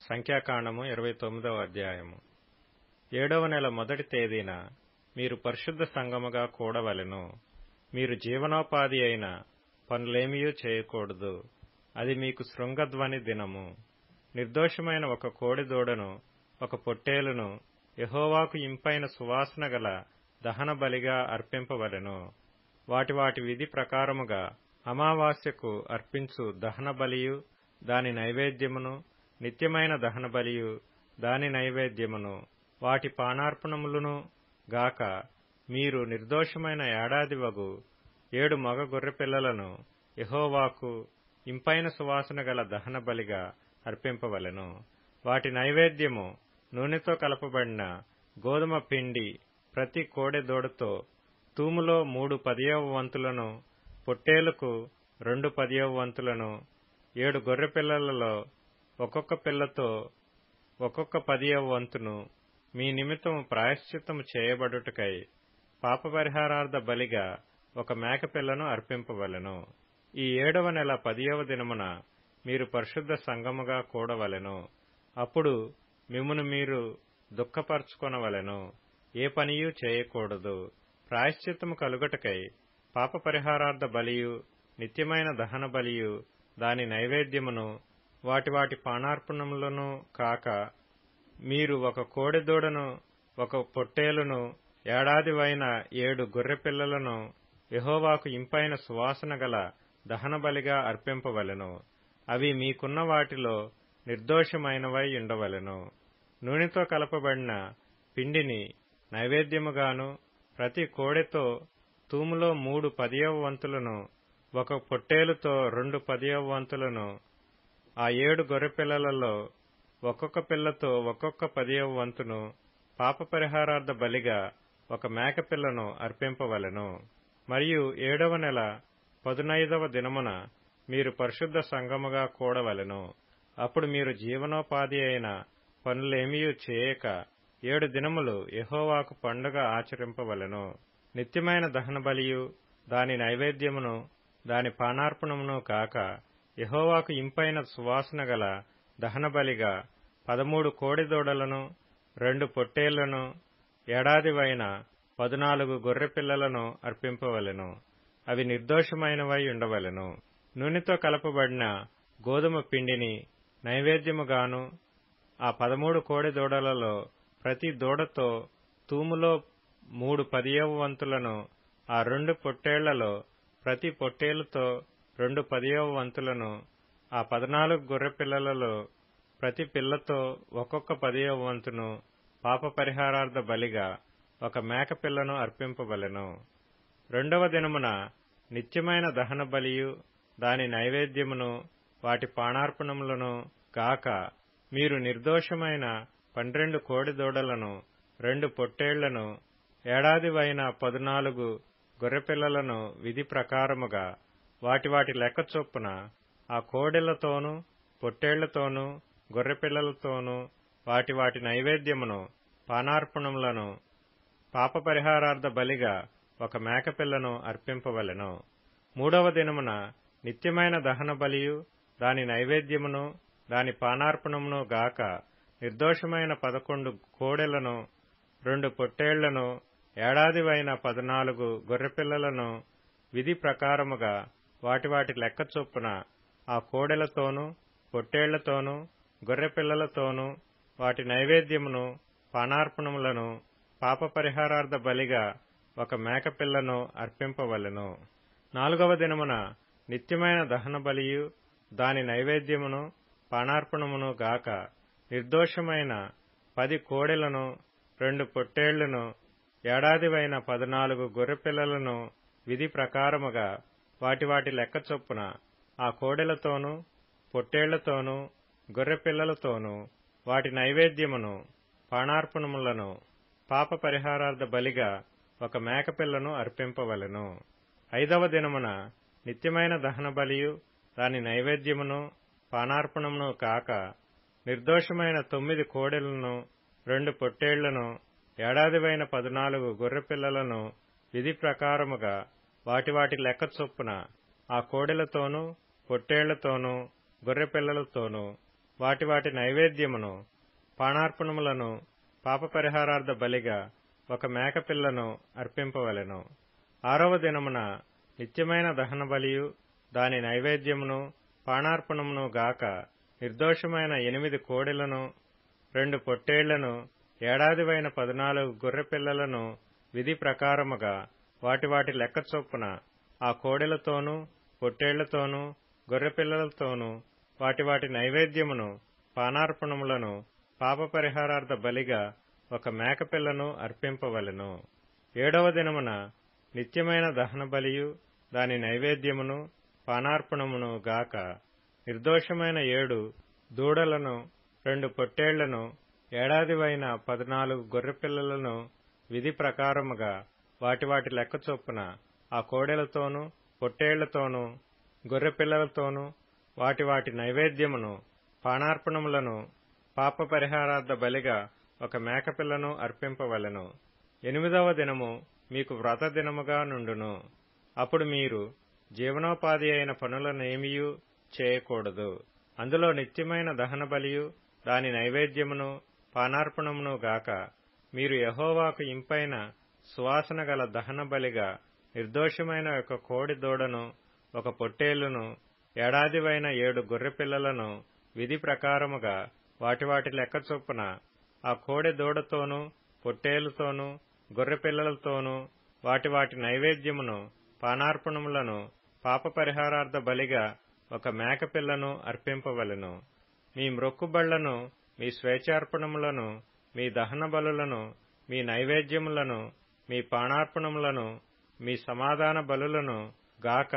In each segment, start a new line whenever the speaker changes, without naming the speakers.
సంఖ్యాకాండము 29వ అధ్యాయము. 7వ నెల మొదటి తేదీన మీరు పరిశుద్ధ సంఘముగా కూడవలెను. మీరు జీవనోపాధి అయిన పనులేమియూ చేయకూడదు. అది మీకు శృంగధ్వని దినము. నిర్దోషమైన ఒక కోడెదూడను, ఒక పొట్టేలును యెహోవాకు ఇంపైన సువాసన గల దహన బలిగా అర్పింపవలెను. వాటి విధి ప్రకారముగా అమావాస్యకు అర్పించు దహన బలియు దాని నైవేద్యమును, నిత్యమైన దహన బలియు దాని నైవేద్యమును, వాటి పానార్పణములను గాక మీరు నిర్దోషమైన ఏడాదివగు 7 మగ గొర్రెపిల్లలను యెహోవాకు ఇంపైన సువాసన గల దహన బలిగా అర్పింపవలెను. వాటి నైవేద్యము నూనెతో కలపబడిన గోధుమ పిండి ప్రతి కోడెదూడతో తూములో 3/10 వంతులను, పొట్టేలుకు 2/10 వంతులను, 7 గొర్రెపిల్లలలో ఒక్కొక్క పిల్లతో ఒక్కొక్క 10వ వంతును మీ నిమిత్తము ప్రాయశ్చిత్తము చేయబడుటకై పాపపరిహారార్థ బలిగా ఒక మేకపిల్లను అర్పింపవలెను. ఈ 7వ నెల 10వ దినమున మీరు పరిశుద్ధ సంఘముగా కూడవలెను. అప్పుడు మిమ్మును మీరు దుఃఖపరచుకొనవలెను. ఏ పనియూ చేయకూడదు. ప్రాయశ్చిత్తము కలుగుటకై పాపపరిహారార్థ బలియు, నిత్యమైన దహన బలియు దాని నైవేద్యమును, వాటి పానార్పణములను కాక మీరు ఒక కోడెదూడను, ఒక పొట్టేలును, ఏడాదివైన 7 గొర్రెపిల్లలను యెహోవాకు ఇంపైన సువాసన గల దహన బలిగా అర్పింపవలెను. అవి మీకున్న వాటిలో నిర్దోషమైనవై ఉండవలెను. నూనెతో కలపబడిన పిండిని నైవేద్యముగాను, ప్రతి కోడెతో తూములో 3/10 వంతులను, ఒక పొట్టేలుతో 2/10 వంతులను, ఆ 7 గొర్రెపిల్లలలో ఒక్కొక్క పిల్లతో ఒక్కొక్క 10వ వంతును పాపపరిహారార్థ బలిగా ఒక మేకపిల్లను అర్పింపవలెను. మరియు 7వ నెల 15వ దినమున మీరు పరిశుద్ధ సంఘముగా కూడవలెను. అప్పుడు మీరు జీవనోపాధి అయిన పనులేమియూ చేయక 7 దినములు యెహోవాకు పండుగ ఆచరింపవలెను. నిత్యమైన దహన బలియు దాని నైవేద్యమును, దాని పానార్పణమును కాక యెహోవాకు ఇంపైన సువాసన గల దహన బలిగా 13 కోడెదూడలను, 2 పొట్టేళ్లను, ఏడాదివైన 14 గొర్రెపిల్లలను అర్పింపవలెను. అవి నిర్దోషమైనవై ఉండవలెను. నూనెతో కలపబడిన గోధుమ పిండిని నైవేద్యముగాను, ఆ 13 కోడెదూడలలో ప్రతి దూడతో తూములో 3/10 వంతులను, ఆ 2 పొట్టేళ్లలో ప్రతి పొట్టేలుతో 2/10 వంతులను, ఆ 14 గొర్రెపిల్లలలో ప్రతి పిల్లతో ఒక్కొక్క 10వ వంతును పాపపరిహారార్థ బలిగా ఒక మేకపిల్లను అర్పింపవలెను. 2వ దినమున నిత్యమైన దహన బలియు దాని నైవేద్యమును, వాటి పానార్పణములను గాక మీరు నిర్దోషమైన 12 కోడెదూడలను, 2 పొట్టేళ్లను, ఏడాదివైన 14 గొర్రెపిల్లలను విధి ప్రకారముగా వాటి లెక్క చొప్పున ఆ కోడెలతోనూ, పొట్టేళ్లతోనూ, గొర్రెపిల్లలతోనూ వాటి నైవేద్యమును, పానార్పణములను పాపపరిహారార్థ బలిగా ఒక మేకపిల్లను అర్పింపవలెను. 3వ దినమున నిత్యమైన దహన బలియు దాని నైవేద్యమును, దాని పానార్పణమును గాక నిర్దోషమైన 11 కోడెలను, 2 పొట్టేళ్లను, ఏడాదివైన 14 గొర్రెపిల్లలను విధి ప్రకారముగా వాటి లెక్క చొప్పున ఆ కోడెలతోనూ, పొట్టేళ్లతోనూ, గొర్రెపిల్లలతోనూ వాటి నైవేద్యమును, పానార్పణములను పాపపరిహారార్థ బలిగా ఒక మేకపిల్లను అర్పింపవలెను. 4వ దినమున నిత్యమైన దహన బలియు దాని నైవేద్యమును, పానార్పణమును గాక నిర్దోషమైన 10 కోడెలను, 2 పొట్టేళ్లను, ఏడాదివైన 14 గొర్రెపిల్లలను విధి ప్రకారముగా వాటి లెక్క చొప్పున ఆ కోడెలతోనూ, పొట్టేళ్లతోనూ, గొర్రెపిల్లలతోనూ వాటి నైవేద్యమును, పానార్పణములను పాపపరిహారార్థ బలిగా ఒక మేకపిల్లను అర్పింపవలెను. 5వ దినమున నిత్యమైన దహన బలియు దాని నైవేద్యమును, పానార్పణమును కాక నిర్దోషమైన 9 కోడెలను, 2 పొట్టేళ్లను, ఏడాదివైన 14 గొర్రెపిల్లలను విధి ప్రకారముగా వాటి లెక్క చొప్పున ఆ కోడెలతోనూ, పొట్టేళ్లతోనూ, గొర్రెపిల్లలతోనూ వాటి వాటి నైవేద్యమును, పానార్పణములను పాపపరిహారార్థ బలిగా ఒక మేకపిల్లను అర్పింపవలెను. 6వ దినమున నిత్యమైన దహనబలియు దాని నైవేద్యమును పానార్పణమును గాక నిర్దోషమైన 8 కోడెలను, 2 పొట్టేళ్లను, ఏడాదివైన 14 గొర్రెపిల్లలను విధి ప్రకారముగా వాటి వాటి లెక్క చొప్పున ఆ కోడెలతోనూ పొట్టేళ్లతోనూ గొర్రెపిల్లలతోనూ వాటి వాటి నైవేద్యమును పానార్పణములను పాపపరిహారార్థ బలిగా ఒక మేకపిల్లను అర్పింపవలెను. 7వ దినమున నిత్యమైన దహనబలియు దాని నైవేద్యమును పానార్పణమును గాక నిర్దోషమైన 7 దూడలను, 2 పొట్టేళ్లను, ఏడాదివైన 14 గొర్రెపిల్లలను విధి ప్రకారముగా వాటి వాటి లెక్క చొప్పున ఆ కోడెలతోనూ పొట్టేళ్లతోనూ గొర్రెపిల్లలతోనూ వాటి వాటి నైవేద్యమును పానార్పణములను పాపపరిహారార్థ బలిగా ఒక మేకపిల్లను అర్పింపవలెను. 8వ దినము మీకు వ్రత దినముగా నుండును. అప్పుడు మీరు జీవనోపాధి అయిన పనులనేమియూ చేయకూడదు. అందులో నిత్యమైన దహనబలియు దాని నైవేద్యమును పానార్పణమును గాక మీరు యెహోవాకు ఇంపైన సువాసన గల దహన బలిగా నిర్దోషమైన ఒక కోడి దూడను, ఒక పొట్టేలును, ఏడాదివైన 7 గొర్రెపిల్లలను విధి ప్రకారముగా వాటి వాటి లెక్క చొప్పున ఆ కోడె దూడతోనూ పొట్టేలుతోనూ గొర్రెపిల్లలతోనూ వాటి వాటి నైవేద్యమును పానార్పణములను పాపపరిహారార్థ బలిగా ఒక మేకపిల్లను అర్పింపవలెను. మీ మ్రొక్కుబళ్లను, మీ స్వేచ్ఛార్పణములను, మీ దహన బలులను, మీ నైవేద్యములను, మీ పానార్పణములను, మీ సమాధాన బలులను గాక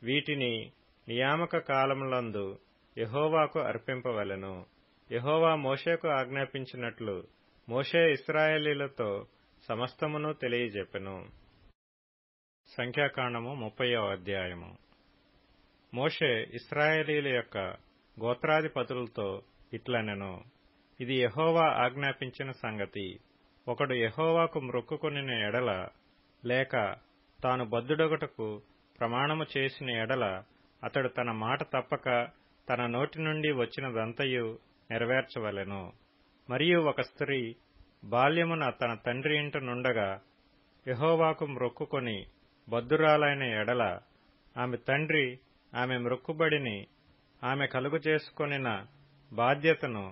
వీటిని నియామక కాలములందు యెహోవాకు అర్పింపవలెను. యెహోవా మోషేకు ఆజ్ఞాపించినట్లు మోషే ఇశ్రాయేలీయులతో సమస్తమును తెలియజెప్పెను. సంఖ్యాకాండము 30వ అధ్యాయము. మోషే ఇశ్రాయేలీయుల యొక్క గోత్రాధిపతులతో ఇట్లనెను, ఇది యెహోవా ఆజ్ఞాపించిన సంగతి. ఒకడు యెహోవాకు మ్రొక్కుకొనిన ఎడల, లేక తాను బద్ధుడొకటకు ప్రమాణము చేసిన ఎడల, అతడు తన మాట తప్పక తన నోటి నుండి వచ్చినదంతయు నెరవేర్చవలెను. మరియు ఒక స్త్రీ బాల్యమున తన తండ్రి ఇంట నుండగా యెహోవాకు మ్రొక్కుకొని బద్ధురాలైన ఎడల, ఆమె తండ్రి ఆమె మ్రొక్కుబడిని ఆమె కలుగు చేసుకొనిన బాధ్యతను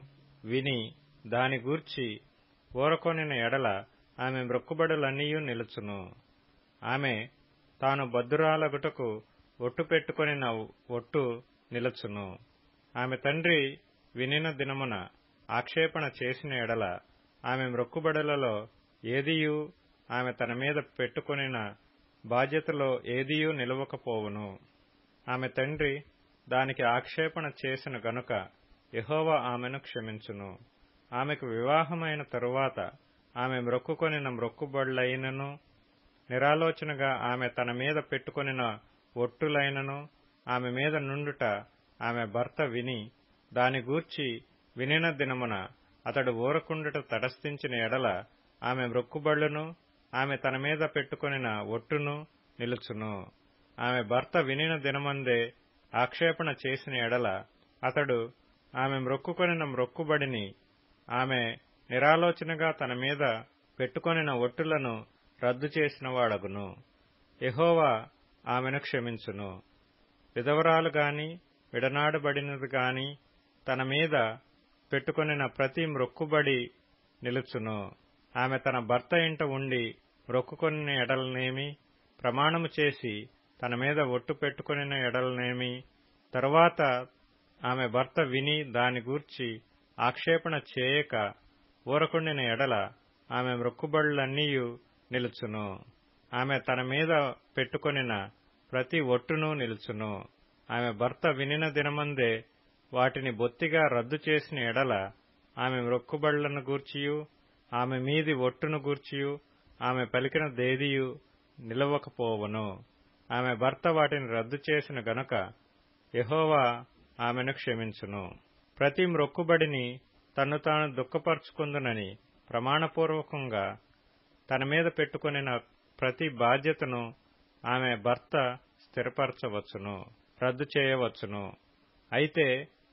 విని దాని గూర్చి ఊరకొనిన ఎడల ఆమె మ్రొక్కుబడులన్నీయూ నిలుచును. ఆమె తాను బద్ధురాలగుటకు ఒట్టు పెట్టుకొనిన ఒట్టు నిలుచును. ఆమె తండ్రి వినిన దినమున ఆక్షేపణ చేసిన ఎడల ఆమె మ్రొక్కుబడులలో ఏదియూ ఆమె తన మీద పెట్టుకొనిన బాధ్యతలో ఏదియూ నిలవకపోవును. ఆమె తండ్రి దానికి ఆక్షేపణ చేసిన గనుక యెహోవా ఆమెను క్షమించును. ఆమెకు వివాహమైన తరువాత ఆమె మ్రొక్కుకొనిన మ్రొక్కుబడులైనను, నిరాలోచనగా ఆమె తన మీద పెట్టుకొనిన ఒట్టులైనను ఆమె మీద నుండుట ఆమె భర్త విని దాని గూర్చి వినిన దినమున అతడు ఊరకుండుట తటస్థించిన ఎడల ఆమె మ్రొక్కుబడులను ఆమె తన మీద పెట్టుకొనిన ఒట్టును నిలుచును. ఆమె భర్త వినిన దినమందే ఆక్షేపణ చేసిన ఎడల అతడు ఆమె మ్రొక్కుకొనిన మ్రొక్కుబడిని ఆమె నిరాలోచనగా తన మీద పెట్టుకొనిన ఒట్టులను రద్దు చేసినవాడగును. యెహోవా ఆమెను క్షమించును. విధవరాలు గాని విడనాడబడినది గాని తన మీద పెట్టుకొనిన ప్రతి మ్రొక్కుబడి నిలుచును. ఆమె తన భర్త ఇంట ఉండి మ్రొక్కుకొనిన ఎడలనేమి, ప్రమాణము చేసి తన మీద ఒట్టు పెట్టుకొనిన ఎడలనేమి, తరువాత ఆమె భర్త విని దాని గూర్చి ఆక్షేపణ చేయక ఊరకుండిన ఎడల ఆమె మ్రొక్కుబడులన్నీయూ నిలుచును. ఆమె తన మీద పెట్టుకొనిన ప్రతి ఒట్టును నిలుచును. ఆమె భర్త వినిన దినమందే వాటిని బొత్తిగా రద్దు చేసిన ఎడల ఆమె మ్రొక్కుబడులను గూర్చియు ఆమె మీది ఒట్టును గూర్చియు ఆమె పలికిన దేదియు నిలవకపోవును. ఆమె భర్త వాటిని రద్దు చేసిన గనుక యెహోవా ఆమెను క్షమించును. ప్రతి మ్రొక్కుబడిని తన్ను తాను దుఃఖపరుచుకుందునని ప్రమాణపూర్వకంగా తన మీద పెట్టుకొనిన ప్రతి బాధ్యతను ఆమె భర్త స్థిరపరచవచ్చును, రద్దు చేయవచ్చును. అయితే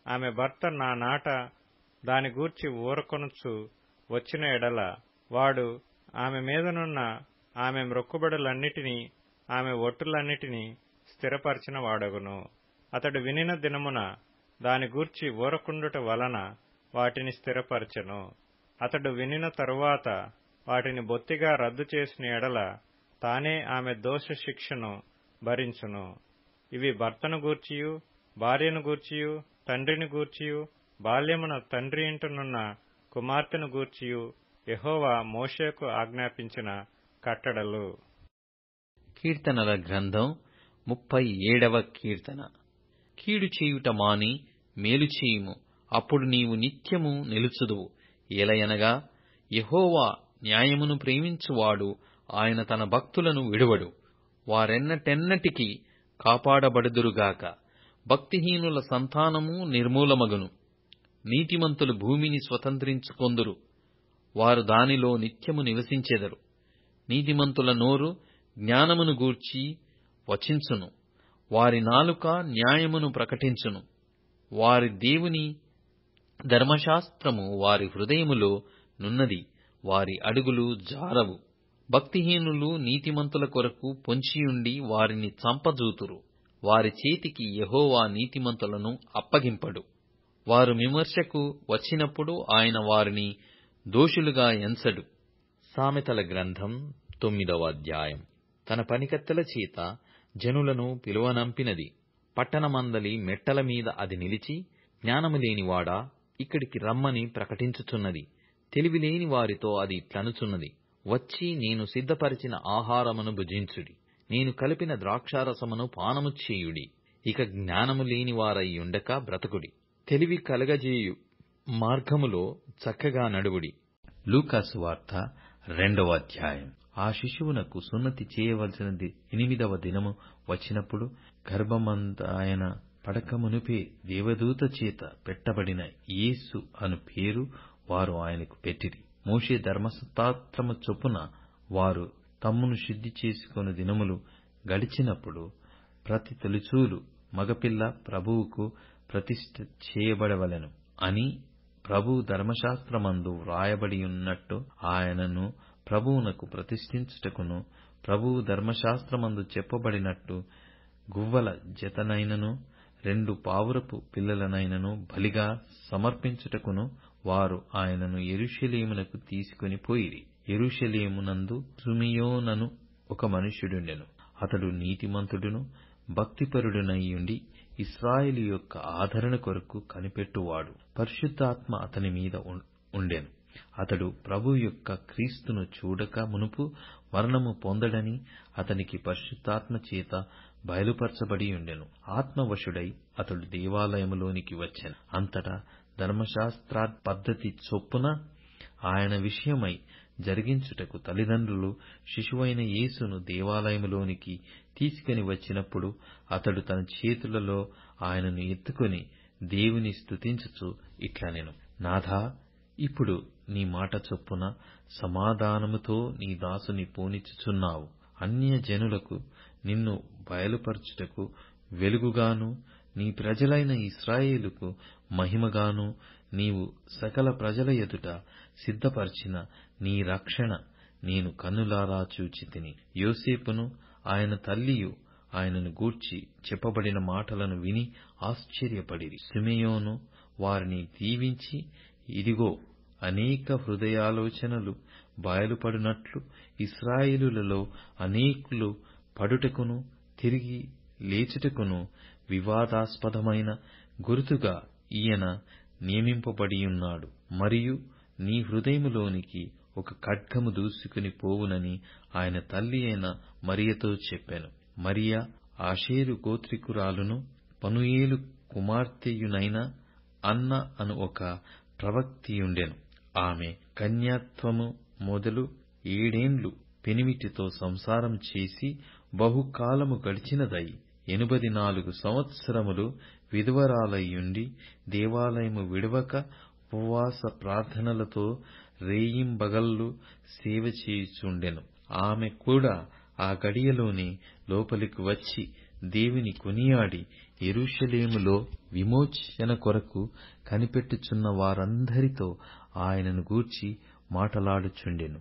ఆమె భర్త నా నాట దాని గూర్చి ఊరకొనుచు వచ్చిన ఎడల వాడు ఆమె మీదనున్న ఆమె మ్రొక్కుబడులన్నిటినీ ఆమె ఒట్టులన్నిటినీ స్థిరపరచిన వాడగును. అతడు వినిన దినమున దాని గూర్చి ఊరకుండుట వలన వాటిని స్థిరపరచెను. అతడు వినిన తరువాత వాటిని బొత్తిగా రద్దు చేసిన ఎడల తానే ఆమె దోష శిక్షను భరించును. ఇవి భర్తను గూర్చియు, భార్యను గూర్చియు, తండ్రిని గూర్చియు, బాల్యమున తండ్రి ఇంటనున్న కుమార్తెను గూర్చియు యెహోవా మోషేకు ఆజ్ఞాపించిన కట్టడలు.
కీర్తనల గ్రంథం 37వ కీర్తన. కీడు చేయుట మాని మేలు చేయుము, అప్పుడు నీవు నిత్యము నిలుచుదువు. ఏలయనగా యెహోవా న్యాయమును ప్రేమించువాడు, ఆయన తన భక్తులను విడువడు. వారెన్నటెన్నటికీ కాపాడబడుదురుగాక. భక్తిహీనుల సంతానము నిర్మూలమగును. నీతిమంతులు భూమిని స్వతంత్రించుకొందురు, వారు దానిలో నిత్యము నివసించెదరు. నీతిమంతుల నోరు జ్ఞానమును గూర్చి వచించును, వారి నాలుక న్యాయమును ప్రకటించును. వారి దేవుని ధర్మశాస్త్రము వారి హృదయములో నున్నది, వారి అడుగులు జారవు. భక్తిహీనులు నీతిమంతుల కొరకు పొంచియుండి వారిని చంపజూతురు. వారి చేతికి యెహోవా నీతిమంతులను అప్పగింపడు. వారు విమర్శకు వచ్చినప్పుడు ఆయన వారిని దోషులుగా ఎంచడు. సామెతల గ్రంథం 9వ అధ్యాయం. తన పనికత్తెల చేత జనులను పిలువనంపినది. పట్టణమందలి మెట్టల మీద అది నిలిచి, జ్ఞానము లేనివాడా, ఇక్కడికి రమ్మని ప్రకటించుచున్నది. తెలివిలేని వారితో అది ఇట్లనుచున్నది, వచ్చి నేను సిద్ధపరిచిన ఆహారమును భుజించుడి, నేను కలిపిన ద్రాక్షారసమును పానము చేయుడి. ఇక జ్ఞానము లేని వారయ్యుండక బ్రతకుడి. తెలివి కలగజేయు మార్గములో చక్కగా నడువుడి. లూకాసు వార్త 2వ అధ్యాయం. ఆ శిశువునకు సున్నతి చేయవలసినది 8వ దినము వచ్చినప్పుడు గర్భమందాయన పడకమునుపే దేవదూత చేత పెట్టబడిన యేసు అను పేరు వారు ఆయనకు పెట్టిరి. మోషే ధర్మశాస్త్రము చొప్పున వారు తమ్మును శుద్ధి చేసుకొను దినములు గడిచినప్పుడు ప్రతి తొలిచూలు మగపిల్ల ప్రభువుకు ప్రతిష్ఠ చేయబడవలెను అని ప్రభు ధర్మశాస్త్రమందు వ్రాయబడియున్నట్టు ఆయనను ప్రభువునకు ప్రతిష్ఠించుటకును, ప్రభువు ధర్మశాస్త్రమందు చెప్పబడినట్టు గువ్వల జతనైనను 2 పావురపు పిల్లలనైనను బలిగా సమర్పించుటకును వారు ఆయనను యెరూషలేమునకు తీసుకొని పోయిరి. యెరూషలేమునందు సిమియోనను ఒక మనుష్యుడుండెను. అతడు నీతిమంతుడును భక్తిపరుడునయ్యుండి ఇశ్రాయేలు యొక్క ఆదరణ కొరకు కనిపెట్టువాడు. పరిశుద్ధాత్మ అతని మీద ఉండెను. అతడు ప్రభు యొక్క క్రీస్తును చూడక మునుపు మరణము పొందడని అతనికి పరిశుద్ధాత్మ చేత బయలుపరచబడి ఉండెను. ఆత్మవశుడై అతడు దేవాలయములోనికి వచ్చెను. అంతటా ధర్మశాస్త్ర పద్ధతి చొప్పున ఆయన విషయమై జరిగించుటకు తల్లిదండ్రులు శిశువైన యేసును దేవాలయములోనికి తీసుకొని వచ్చినప్పుడు అతడు తన చేతులలో ఆయనను ఎత్తుకొని దేవుని స్తుతించుచు ఇట్లనెను, నాథా, ఇప్పుడు నీ మాట చొప్పున సమాధానముతో నీ దాసుని పోనిచ్చుచున్నావు. అన్యజనులకు నిన్ను బయలుపరచుటకు వెలుగుగాను, నీ ప్రజలైన ఇశ్రాయేలుకు మహిమగాను నీవు సకల ప్రజల ఎదుట సిద్ధపరిచిన నీ రక్షణ నేను కన్నులారా చూచితిని. యోసేపును ఆయన తల్లియు ఆయనను గూర్చి చెప్పబడిన మాటలను విని ఆశ్చర్యపడిరి. సిమెయోను వారిని దీవించి, ఇదిగో, అనేక హృదయాలోచనలు బయలుపడినట్లు ఇశ్రాయేలులలో అనేకులు పడుటకును తిరిగి లేచుటకును వివాదాస్పదమైన గుర్తుగా ఈయన నియమింపబడియున్నాడు. మరియు నీ హృదయములోనికి ఒక ఖడ్గము దూసుకుని పోవునని ఆయన తల్లి అయిన మరియతో చెప్పెను. మరియ ఆషేరు గోత్రికురాలును పనుయేలు కుమార్తెయునైన అన్న అను ఒక ప్రవక్తియుండెను. ఆమె కన్యాత్వము మొదలు 7 ఏండ్లు పెనిమిటితో సంసారం చేసి బహుకాలము గడిచినదై 84 సంవత్సరములు విధవరాలయ్యుండి దేవాలయము విడవక ఉపవాస ప్రార్థనలతో రేయింబగళ్ళు సేవ చేయుచుండెను. ఆమె కూడా ఆ గడియలోనే లోపలికి వచ్చి దేవుని కొనియాడి యెరూషలేములో విమోచన కొరకు కనిపెట్టుచున్న వారందరితో ఆయనను గూర్చి మాటలాడుచుండెను.